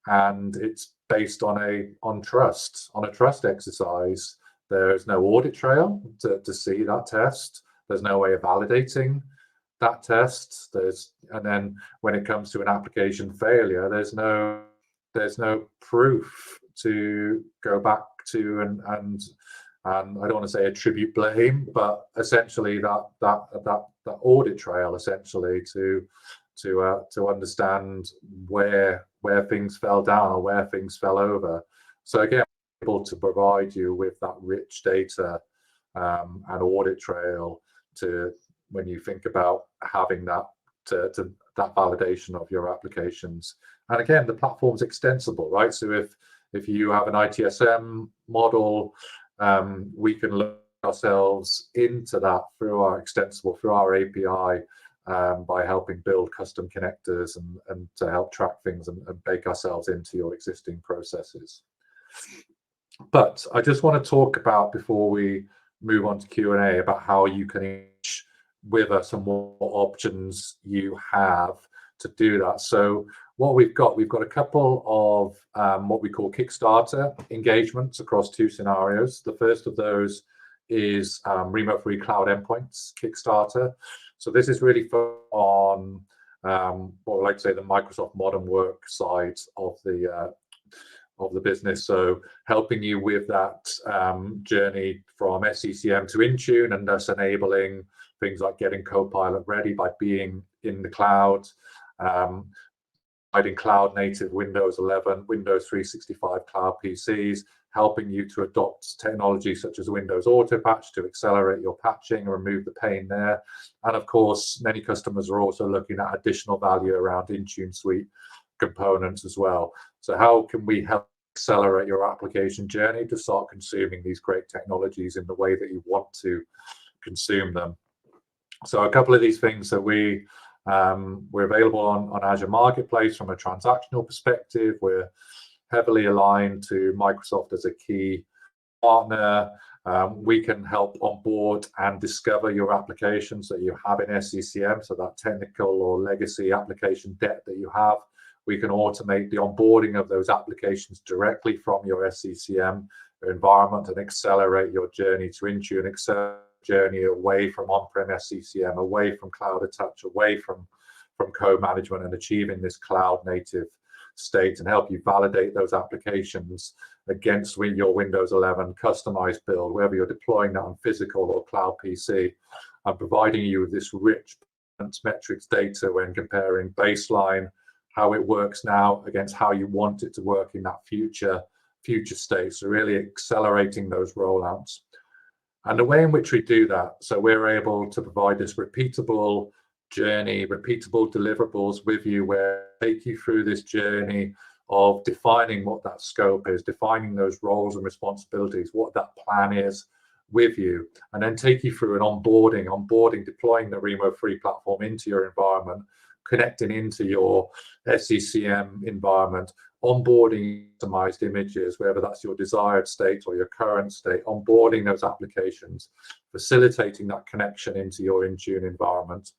And it's based on trust, on a trust exercise. There's no audit trail to see that test. There's no way of validating that test. And then when it comes to an application failure, there's no proof to go back to and I don't want to say attribute blame, but essentially that audit trail, essentially to understand where things fell down or where things fell over. So again, able to provide you with that rich data and audit trail to, when you think about having that to that validation of your applications. And again, the platform's extensible, right? So if you have an ITSM model, we can look ourselves into that through our API, by helping build custom connectors and to help track things and bake ourselves into your existing processes. But I just want to talk about, before we move on to Q&A, about how you can engage with us and what options you have to do that. So what we've got a couple of what we call Kickstarter engagements across two scenarios. The first of those is Rimo3 Cloud Endpoints Kickstarter. So this is really on what I like to say, the Microsoft modern work side of the business. So helping you with that journey from SCCM to Intune, and thus enabling things like getting Copilot ready by being in the cloud, providing cloud native Windows 11, Windows 365 cloud PCs, helping you to adopt technology such as Windows Auto Patch to accelerate your patching, remove the pain there. And of course, many customers are also looking at additional value around Intune Suite components as well. So how can we help accelerate your application journey to start consuming these great technologies in the way that you want to consume them? So a couple of these things that we're available on Azure Marketplace from a transactional perspective. We're heavily aligned to Microsoft as a key partner. We can help onboard and discover your applications that you have in SCCM, so that technical or legacy application debt that you have. We can automate the onboarding of those applications directly from your SCCM environment and accelerate your journey to Intune, accelerate journey away from on-prem SCCM, away from cloud attach, away from co-management, and achieving this cloud native state, and help you validate those applications against your Windows 11 customized build, whether you're deploying that on physical or cloud PC, and providing you with this rich metrics data when comparing baseline, how it works now against how you want it to work in that future state. So really accelerating those rollouts. And the way in which we do that, so we're able to provide this repeatable journey, repeatable deliverables with you, where take you through this journey of defining what that scope is, defining those roles and responsibilities, what that plan is with you, and then take you through an onboarding, deploying the Rimo3 platform into your environment, connecting into your SCCM environment, onboarding customized images, whether that's your desired state or your current state, onboarding those applications, facilitating that connection into your Intune environment,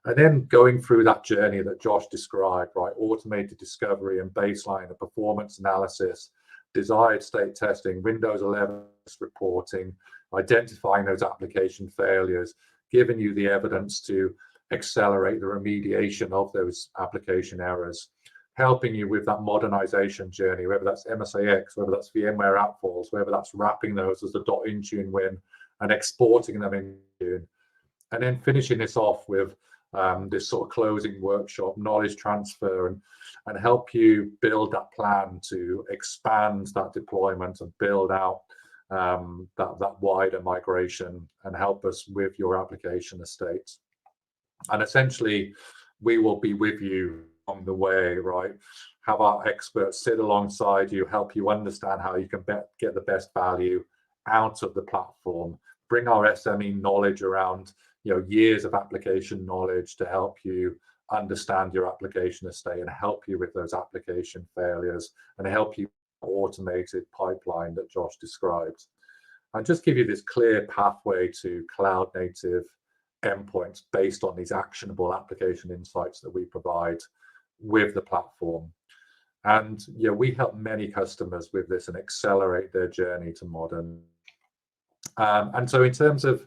and then going through that journey that Josh described, right? Automated discovery and baseline and performance analysis, desired state testing, Windows 11 reporting, identifying those application failures, giving you the evidence to accelerate the remediation of those application errors, helping you with that modernization journey, whether that's MSAX, whether that's VMware Apples, whether that's wrapping those as a .intune win and exporting them in Intune, and then finishing this off with this sort of closing workshop, knowledge transfer, and help you build that plan to expand that deployment and build out that wider migration, and help us with your application estate. And essentially, we will be with you on the way, right? Have our experts sit alongside you, help you understand how you can get the best value out of the platform, bring our SME knowledge around, years of application knowledge to help you understand your application estate and help you with those application failures, and help you automated pipeline that Josh described, and just give you this clear pathway to cloud native endpoints based on these actionable application insights that we provide with the platform. And we help many customers with this and accelerate their journey to modern. And so in terms of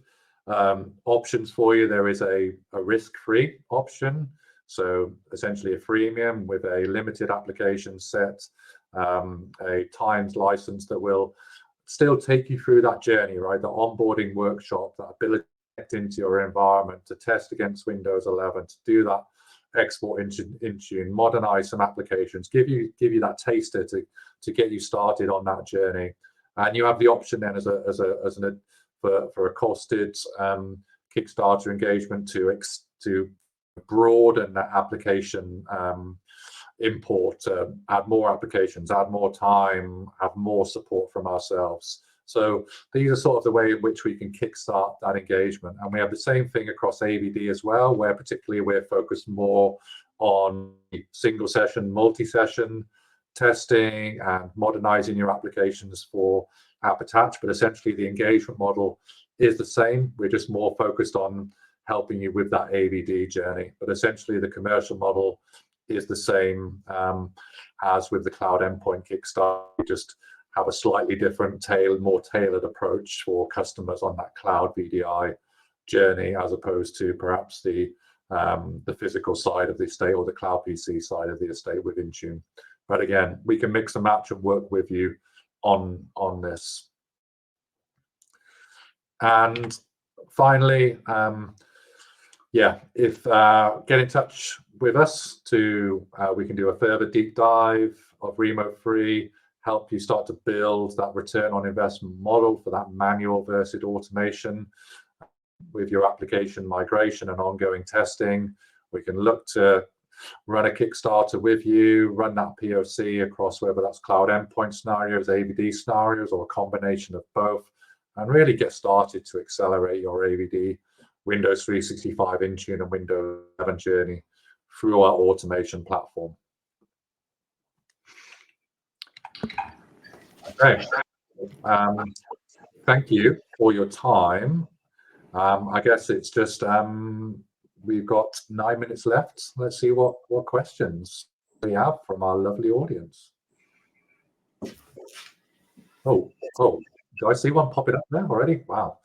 options for you, there is a risk-free option. So essentially a freemium with a limited application set, a timed license that will still take you through that journey, right? The onboarding workshop, that ability to get into your environment, to test against Windows 11, to do that export into Intune, modernize some applications, give you that taster to get you started on that journey. And you have the option then for a costed Kickstarter engagement to broaden that application import, add more applications, add more time, have more support from ourselves. So these are sort of the way in which we can kickstart that engagement. And we have the same thing across AVD as well, where particularly we're focused more on single session, multi-session testing and modernizing your applications for app attach. But essentially the engagement model is the same. We're just more focused on helping you with that AVD journey. But essentially the commercial model is the same as with the cloud endpoint Kickstarter. We just have a slightly different more tailored approach for customers on that cloud VDI journey, as opposed to perhaps the the physical side of the estate or the cloud PC side of the estate with Intune. But again, we can mix and match and work with you on this. And finally, if get in touch with us to we can do a further deep dive of Rimo3, help you start to build that return on investment model for that manual versus automation with your application migration and ongoing testing. We can look to run a Kickstarter with you, run that POC across whether that's cloud endpoint scenarios, AVD scenarios, or a combination of both, and really get started to accelerate your AVD, Windows 365 Intune, and Windows 11 journey through our automation platform. Okay. Thank you for your time. I guess it's just we've got 9 minutes left. Let's see what questions we have from our lovely audience. Oh, do I see one popping up there already? Wow.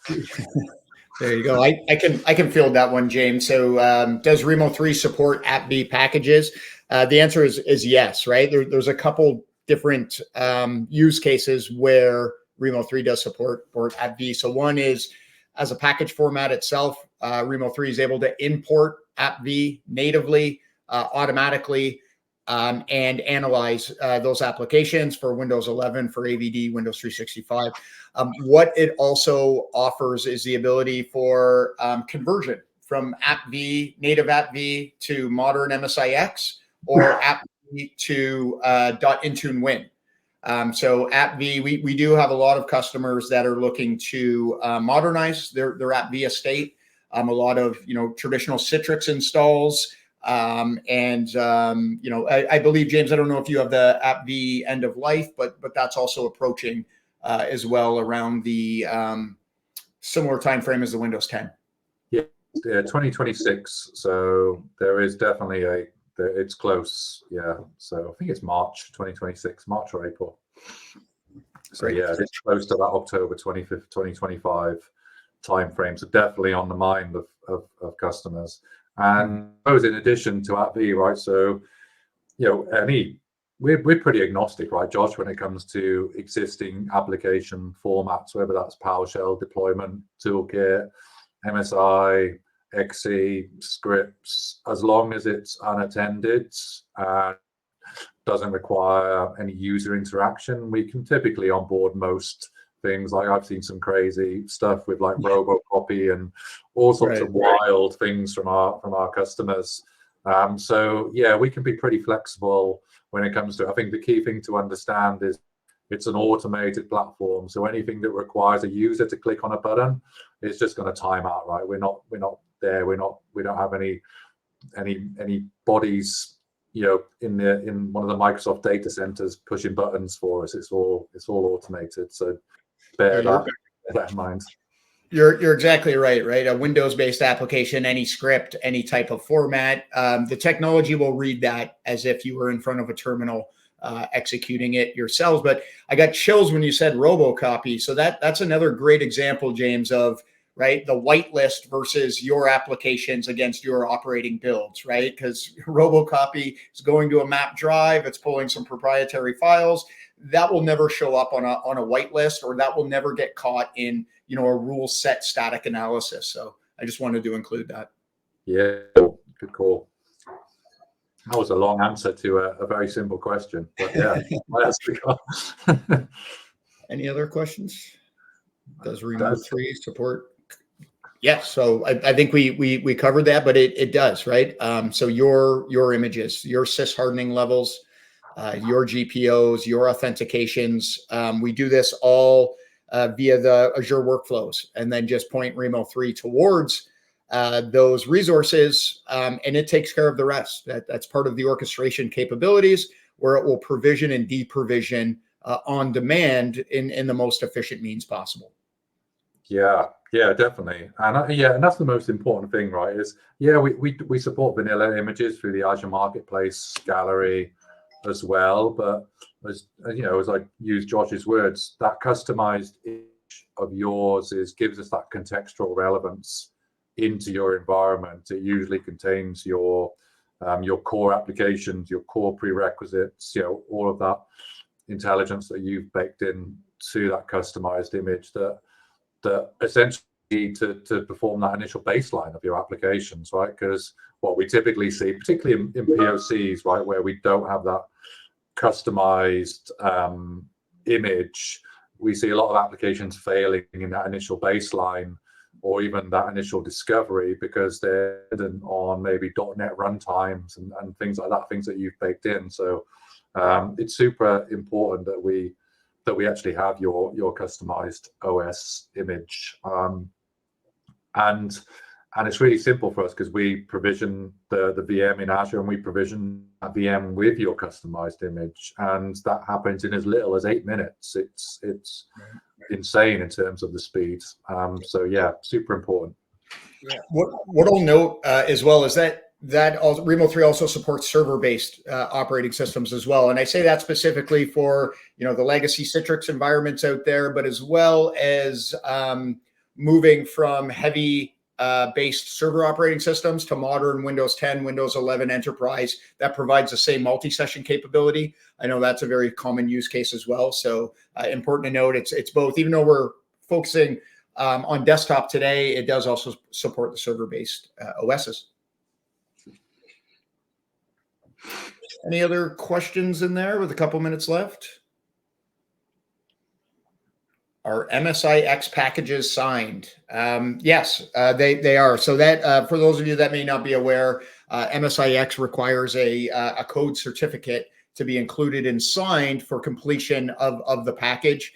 There you go. I can field that one, James. So does Rimo3 support AppV packages? The answer is yes, right? There's a couple different use cases where Rimo3 does support AppV. So one is as a package format itself, Rimo3 is able to import AppV natively, automatically, and analyze those applications for Windows 11, for AVD, Windows 365. What it also offers is the ability for conversion from AppV, native AppV to modern MSIX, or AppV to .Intune Win. So AppV, we do have a lot of customers that are looking to modernize their AppV estate. A lot of traditional Citrix installs, and I believe, James, I don't know if you have the AppV end of life, but that's also approaching as well around the similar time frame as the Windows 10. Yeah, 2026. So there is definitely it's close. Yeah, so I think it's March 2026, March or April. So great. Yeah, it's close to that October 25th, 2025 time frame. So definitely on the mind of customers. And I suppose in addition to AppV, right? So we're pretty agnostic, right, Josh, when it comes to existing application formats, whether that's PowerShell deployment, toolkit, MSI, XE, scripts, as long as it's unattended and doesn't require any user interaction, we can typically onboard most things. Like I've seen some crazy stuff with like robocopy and all sorts of wild things from our customers. So yeah, we can be pretty flexible when it comes to. I think the key thing to understand is it's an automated platform. So anything that requires a user to click on a button is just going to time out, right? We're not there. We don't have any bodies, in one of the Microsoft data centers pushing buttons for us. It's all automated. So bear that in mind. You're exactly right. A Windows-based application, any script, any type of format, the technology will read that as if you were in front of a terminal executing it yourselves. But I got chills when you said robocopy. So that's another great example, James, of the whitelist versus your applications against your operating builds, right? Because robocopy is going to a map drive, it's pulling some proprietary files that will never show up on a whitelist, or that will never get caught in a rule set static analysis. So I just wanted to include that. Yeah, good call. That was a long answer to a very simple question, but yeah. Any other questions? Does Rimo3 support? Yes. So I think we covered that, but it does, right? So your images, your sys hardening levels, your GPOs, your authentications, we do this all via the Azure workflows, and then just point Rimo3 towards those resources, and it takes care of the rest. That's part of the orchestration capabilities, where it will provision and deprovision on demand in the most efficient means possible. Yeah, definitely. And that's the most important thing, right? Is we support vanilla images through the Azure Marketplace gallery as well. But as I use Josh's words, that customized image of yours gives us that contextual relevance into your environment. It usually contains your core applications, your core prerequisites, all of that intelligence that you've baked in to that customized image that essentially to perform that initial baseline of your applications, right? Because what we typically see, particularly in POCs, right, where we don't have that customized image, we see a lot of applications failing in that initial baseline or even that initial discovery because they're hidden on maybe .NET runtimes and things like that, things that you've baked in. So it's super important that we actually have your customized OS image. And it's really simple for us because we provision the VM in Azure and we provision a VM with your customized image, and that happens in as little as 8 minutes. It's insane in terms of the speed. So yeah, super important. Yeah. What I'll note as well is that Rimo3 also supports server-based operating systems as well, and I say that specifically for the legacy Citrix environments out there, but as well as moving from heavy based server operating systems to modern Windows 10, Windows 11 Enterprise that provides the same multi-session capability. I know that's a very common use case as well. So important to note, it's both. Even though we're focusing on desktop today, it does also support the server-based OSs. Any other questions in there with a couple minutes left? Are MSIX packages signed? Yes, they are. So that for those of you that may not be aware, MSIX requires a code certificate to be included and signed for completion of the package.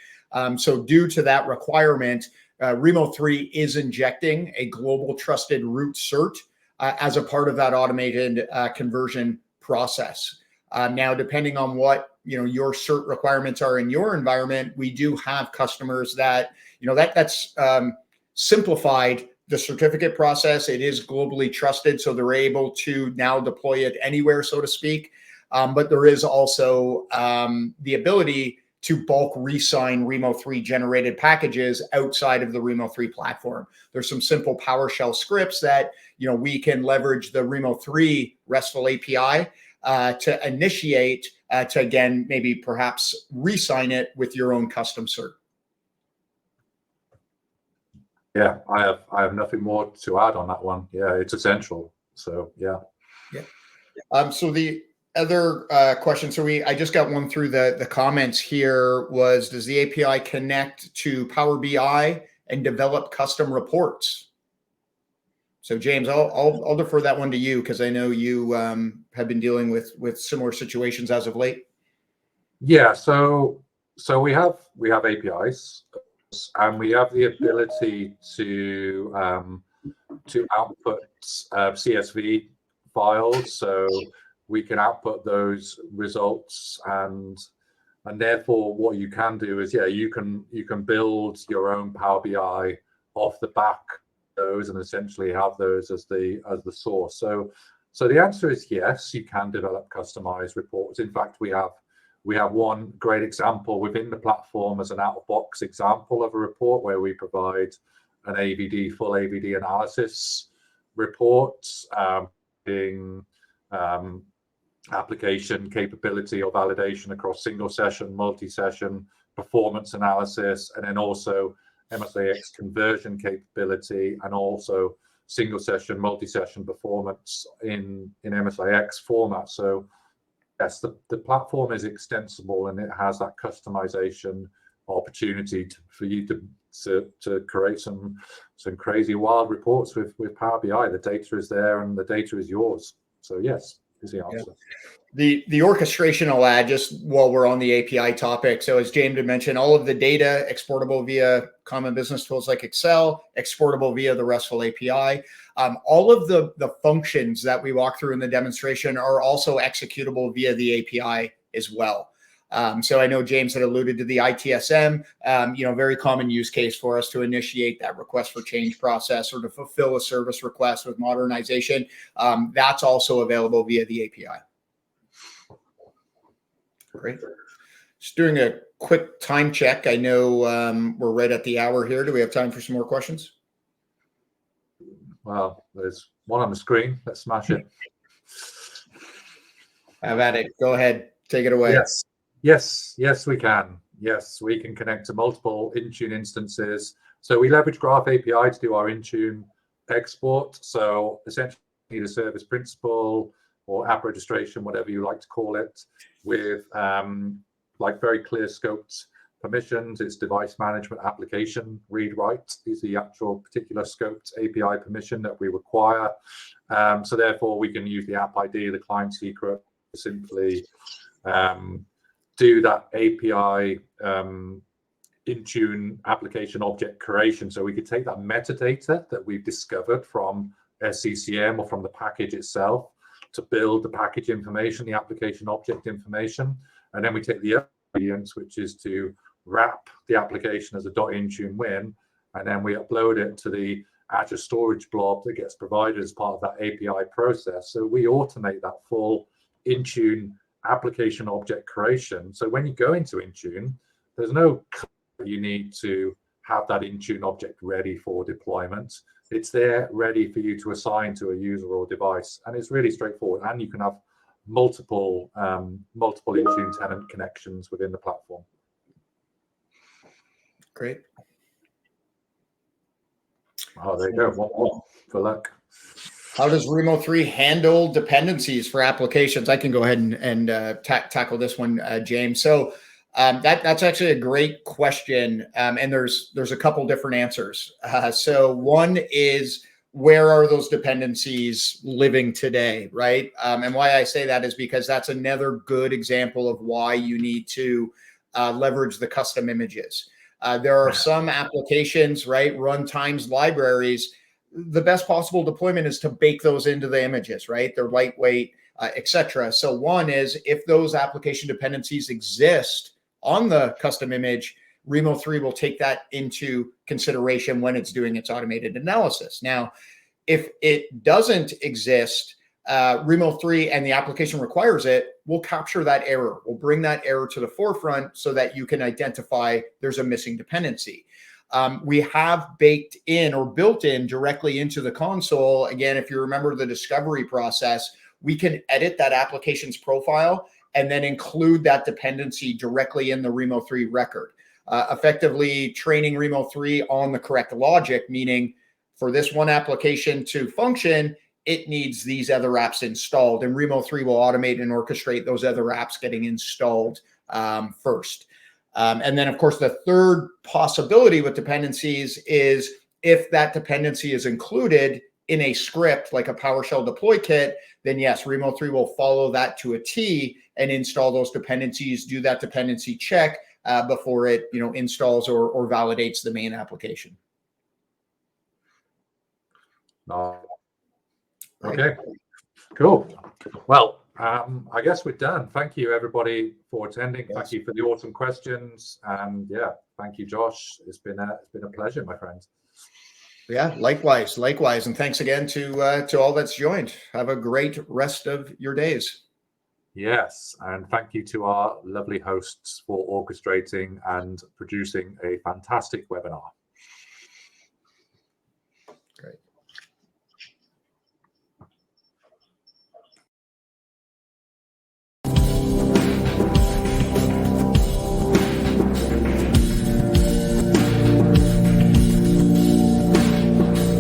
So due to that requirement, Rimo3 is injecting a global trusted root cert as a part of that automated conversion process. Now, depending on what your cert requirements are in your environment, we do have customers that that's simplified the certificate process. It is globally trusted, so they're able to now deploy it anywhere, so to speak. But there is also the ability to bulk re-sign Rimo3 generated packages outside of the Rimo3 platform. There's some simple PowerShell scripts that we can leverage the Rimo3 RESTful API to initiate to again maybe perhaps re-sign it with your own custom cert. Yeah, I have nothing more to add on that one. Yeah, it's essential. So yeah. So the other question, I just got one through the comments here, was does the API connect to Power BI and develop custom reports? So James, I'll defer that one to you because I know you have been dealing with similar situations as of late. Yeah, so we have APIs, and we have the ability to output CSV files. So we can output those results, and therefore what you can do is you can build your own Power BI off the back of those and essentially have those as the source. So the answer is yes, you can develop customized reports. In fact, we have one great example within the platform as an out-of-box example of a report where we provide an full AVD analysis report, being application capability or validation across single session, multi-session, performance analysis, and then also MSIX conversion capability, and also single session, multi-session performance in MSIX format. So yes, the platform is extensible and it has that customization opportunity for you to create some crazy wild reports with Power BI. The data is there and the data is yours. So yes, is the answer. The orchestration I'll add just while we're on the API topic. So as James had mentioned, all of the data exportable via common business tools like Excel, exportable via the RESTful API. All of the functions that we walk through in the demonstration are also executable via the API as well. So I know James had alluded to the ITSM, very common use case for us to initiate that request for change process or to fulfill a service request with modernization. That's also available via the API. Great. Just doing a quick time check. I know we're right at the hour here. Do we have time for some more questions? Well, there's one on the screen. Let's smash it. Have at it. Go ahead. Take it away. Yes, we can. Yes, we can connect to multiple Intune instances. So we leverage Graph API to do our Intune export. So essentially the service principal or app registration, whatever you like to call it, with like very clear scoped permissions. It's device management application read write is the actual particular scoped API permission that we require. So therefore we can use the app ID, the client secret, simply do that API Intune application object creation. So we could take that metadata that we've discovered from SCCM or from the package itself to build the package information, the application object information, and then we take the ingredients, which is to wrap the application as a .intune win, and then we upload it to the Azure storage blob that gets provided as part of that API process. So we automate that full Intune application object creation. So when you go into Intune, there's no you need to have that Intune object ready for deployment. It's there ready for you to assign to a user or device, and it's really straightforward. And you can have multiple Intune tenant connections within the platform. Great. Oh, there you go. One for luck. How does Rimo3 handle dependencies for applications? I can go ahead and tackle this one, James. So that's actually a great question, and there's a couple different answers. So one is, where are those dependencies living today, right? And why I say that is because that's another good example of why you need to leverage the custom images. There are some applications, right, runtimes, libraries. The best possible deployment is to bake those into the images, right? They're lightweight, etc. So one is, if those application dependencies exist on the custom image, Rimo3 will take that into consideration when it's doing its automated analysis. Now, if it doesn't exist, Rimo3 and the application requires it, we'll capture that error. We'll bring that error to the forefront so that you can identify there's a missing dependency. We have baked in or built in directly into the console. Again, if you remember the discovery process, we can edit that application's profile and then include that dependency directly in the Rimo3 record, effectively training Rimo3 on the correct logic, meaning for this one application to function, it needs these other apps installed, and Rimo3 will automate and orchestrate those other apps getting installed first. And then, of course, the third possibility with dependencies is if that dependency is included in a script like a PowerShell deploy kit, then yes, Rimo3 will follow that to a T and install those dependencies, do that dependency check before it installs or validates the main application. Okay, cool. Well, I guess we're done. Thank you, everybody, for attending. Yes. Thank you for the awesome questions, and yeah, thank you, Josh. It's been a pleasure, my friend. Yeah, likewise, and thanks again to all that's joined. Have a great rest of your days. Yes, and thank you to our lovely hosts for orchestrating and producing a fantastic webinar.